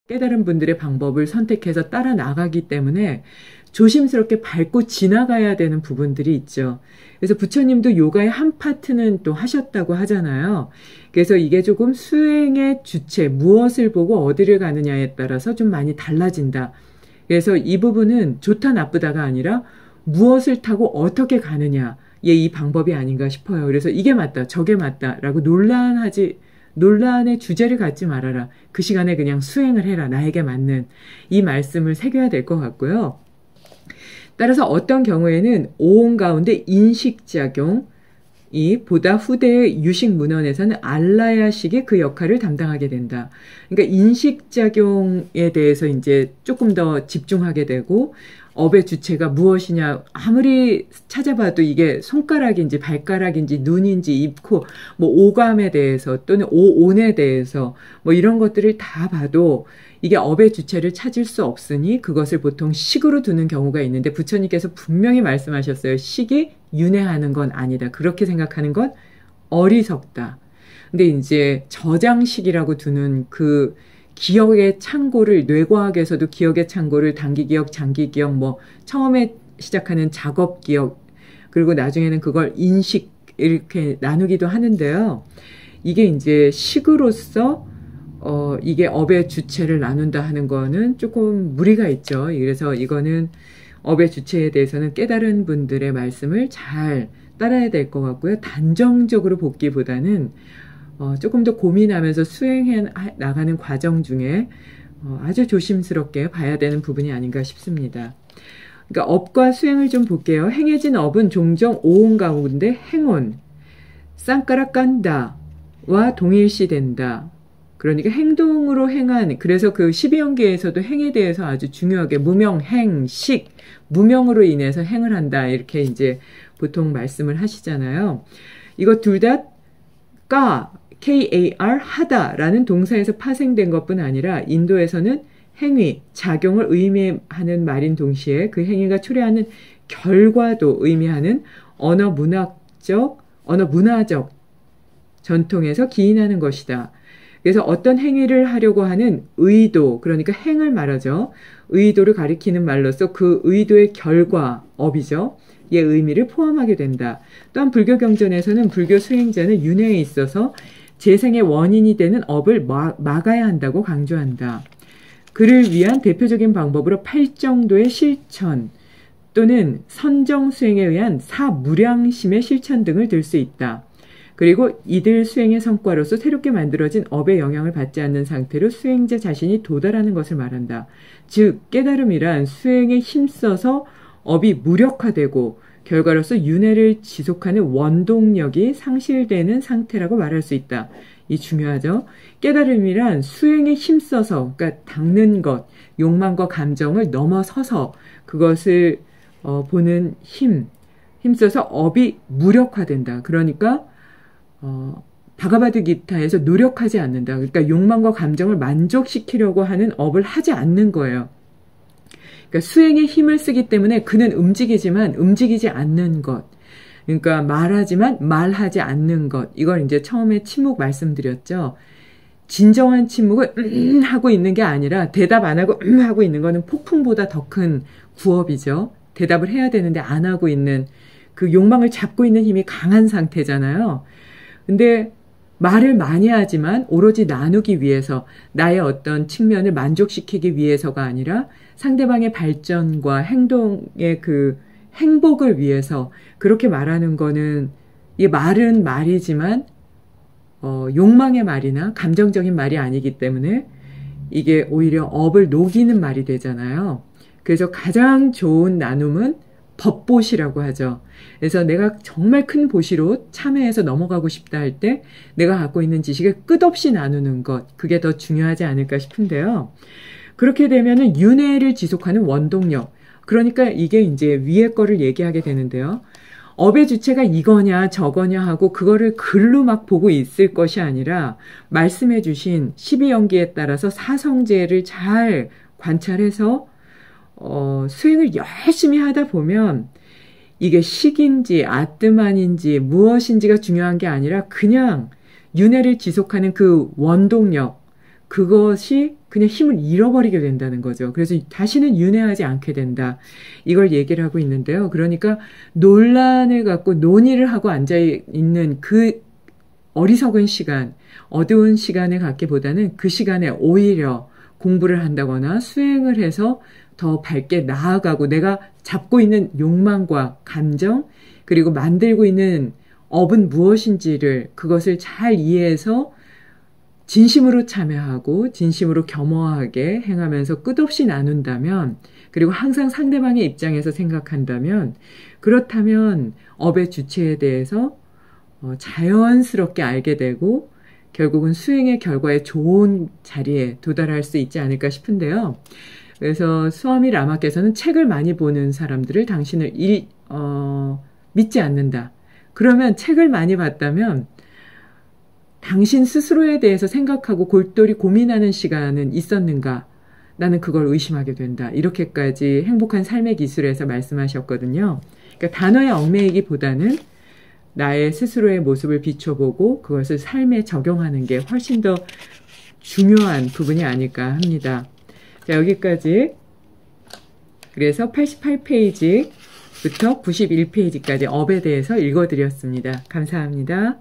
깨달은 분들의 방법을 선택해서 따라 나가기 때문에 조심스럽게 밟고 지나가야 되는 부분들이 있죠. 그래서 부처님도 요가의 한 파트는 또 하셨다고 하잖아요. 그래서 이게 조금 수행의 주체, 무엇을 보고 어디를 가느냐에 따라서 좀 많이 달라진다. 그래서 이 부분은 좋다 나쁘다가 아니라 무엇을 타고 어떻게 가느냐의 이 방법이 아닌가 싶어요. 그래서 이게 맞다, 저게 맞다라고 논란의 주제를 갖지 말아라. 그 시간에 그냥 수행을 해라. 나에게 맞는 이 말씀을 새겨야 될 것 같고요. 따라서 어떤 경우에는 오온 가운데 인식작용이 보다 후대의 유식문헌에서는 알라야식이 그 역할을 담당하게 된다. 그러니까 인식작용에 대해서 이제 조금 더 집중하게 되고 업의 주체가 무엇이냐 아무리 찾아봐도 이게 손가락인지 발가락인지 눈인지 입, 코, 뭐 오감에 대해서 또는 오온에 대해서 뭐 이런 것들을 다 봐도 이게 업의 주체를 찾을 수 없으니 그것을 보통 식으로 두는 경우가 있는데 부처님께서 분명히 말씀하셨어요. 식이 윤회하는 건 아니다. 그렇게 생각하는 건 어리석다. 근데 이제 저장식이라고 두는 그 기억의 창고를 뇌과학에서도 기억의 창고를 단기기억, 장기기억, 뭐 처음에 시작하는 작업기억 그리고 나중에는 그걸 인식 이렇게 나누기도 하는데요. 이게 이제 식으로서 이게 업의 주체를 나눈다 하는 거는 조금 무리가 있죠. 그래서 이거는 업의 주체에 대해서는 깨달은 분들의 말씀을 잘 따라야 될 것 같고요. 단정적으로 보기보다는 조금 더 고민하면서 수행해 나가는 과정 중에 아주 조심스럽게 봐야 되는 부분이 아닌가 싶습니다. 그러니까 업과 수행을 좀 볼게요. 행해진 업은 종종 오온 가운데 행온, 쌍가락 깐다와 동일시된다. 그러니까 행동으로 행한, 그래서 그 12연계에서도 행에 대해서 아주 중요하게 무명, 행, 식, 무명으로 인해서 행을 한다. 이렇게 이제 보통 말씀을 하시잖아요. 이거 둘 다 KAR 하다라는 동사에서 파생된 것뿐 아니라 인도에서는 행위, 작용을 의미하는 말인 동시에 그 행위가 초래하는 결과도 의미하는 언어 문화적 전통에서 기인하는 것이다. 그래서 어떤 행위를 하려고 하는 의도, 그러니까 행을 말하죠. 의도를 가리키는 말로써 그 의도의 결과, 업이죠. 의 의미를 포함하게 된다. 또한 불교 경전에서는 불교 수행자는 윤회에 있어서 재생의 원인이 되는 업을 막아야 한다고 강조한다. 그를 위한 대표적인 방법으로 팔정도의 실천 또는 선정수행에 의한 사무량심의 실천 등을 들 수 있다. 그리고 이들 수행의 성과로서 새롭게 만들어진 업의 영향을 받지 않는 상태로 수행자 자신이 도달하는 것을 말한다. 즉 깨달음이란 수행에 힘써서 업이 무력화되고 결과로서 윤회를 지속하는 원동력이 상실되는 상태라고 말할 수 있다. 이 중요하죠. 깨달음이란 수행에 힘써서, 그러니까 닦는 것, 욕망과 감정을 넘어서서 그것을 보는 힘써서 업이 무력화된다. 그러니까 바가바드기타에서 노력하지 않는다. 그러니까 욕망과 감정을 만족시키려고 하는 업을 하지 않는 거예요. 그러니까 수행에 힘을 쓰기 때문에 그는 움직이지만 움직이지 않는 것. 그러니까 말하지만 말하지 않는 것. 이걸 이제 처음에 침묵 말씀드렸죠. 진정한 침묵을 하고 있는 게 아니라 대답 안 하고 하고 있는 거는 폭풍보다 더 큰 구업이죠. 대답을 해야 되는데 안 하고 있는 그 욕망을 잡고 있는 힘이 강한 상태잖아요. 근데 말을 많이 하지만 오로지 나누기 위해서 나의 어떤 측면을 만족시키기 위해서가 아니라 상대방의 발전과 행동의 그 행복을 위해서 그렇게 말하는 거는 이 말은 말이지만 욕망의 말이나 감정적인 말이 아니기 때문에 이게 오히려 업을 녹이는 말이 되잖아요. 그래서 가장 좋은 나눔은 법보시라고 하죠. 그래서 내가 정말 큰 보시로 참여해서 넘어가고 싶다 할 때 내가 갖고 있는 지식을 끝없이 나누는 것, 그게 더 중요하지 않을까 싶은데요. 그렇게 되면은 윤회를 지속하는 원동력, 그러니까 이게 이제 위에 거를 얘기하게 되는데요. 업의 주체가 이거냐 저거냐 하고 그거를 글로 막 보고 있을 것이 아니라 말씀해 주신 12연기에 따라서 사성제를 잘 관찰해서 수행을 열심히 하다 보면 이게 식인지 아뜨만인지 무엇인지가 중요한 게 아니라 그냥 윤회를 지속하는 그 원동력, 그것이 그냥 힘을 잃어버리게 된다는 거죠. 그래서 다시는 윤회하지 않게 된다. 이걸 얘기를 하고 있는데요. 그러니까 논란을 갖고 논의를 하고 앉아있는 그 어리석은 시간, 어두운 시간을 갖기보다는 그 시간에 오히려 공부를 한다거나 수행을 해서 더 밝게 나아가고 내가 잡고 있는 욕망과 감정, 그리고 만들고 있는 업은 무엇인지를 그것을 잘 이해해서 진심으로 참여하고 진심으로 겸허하게 행하면서 끝없이 나눈다면, 그리고 항상 상대방의 입장에서 생각한다면, 그렇다면 업의 주체에 대해서 자연스럽게 알게 되고 결국은 수행의 결과에 좋은 자리에 도달할 수 있지 않을까 싶은데요. 그래서 스와미 라마께서는 책을 많이 보는 사람들을 당신을 믿지 않는다. 그러면 책을 많이 봤다면 당신 스스로에 대해서 생각하고 골똘히 고민하는 시간은 있었는가? 나는 그걸 의심하게 된다. 이렇게까지 행복한 삶의 기술에서 말씀하셨거든요. 그러니까 단어에 얽매이기보다는 나의 스스로의 모습을 비춰보고 그것을 삶에 적용하는 게 훨씬 더 중요한 부분이 아닐까 합니다. 자, 여기까지. 그래서 88페이지부터 91페이지까지 업에 대해서 읽어드렸습니다. 감사합니다.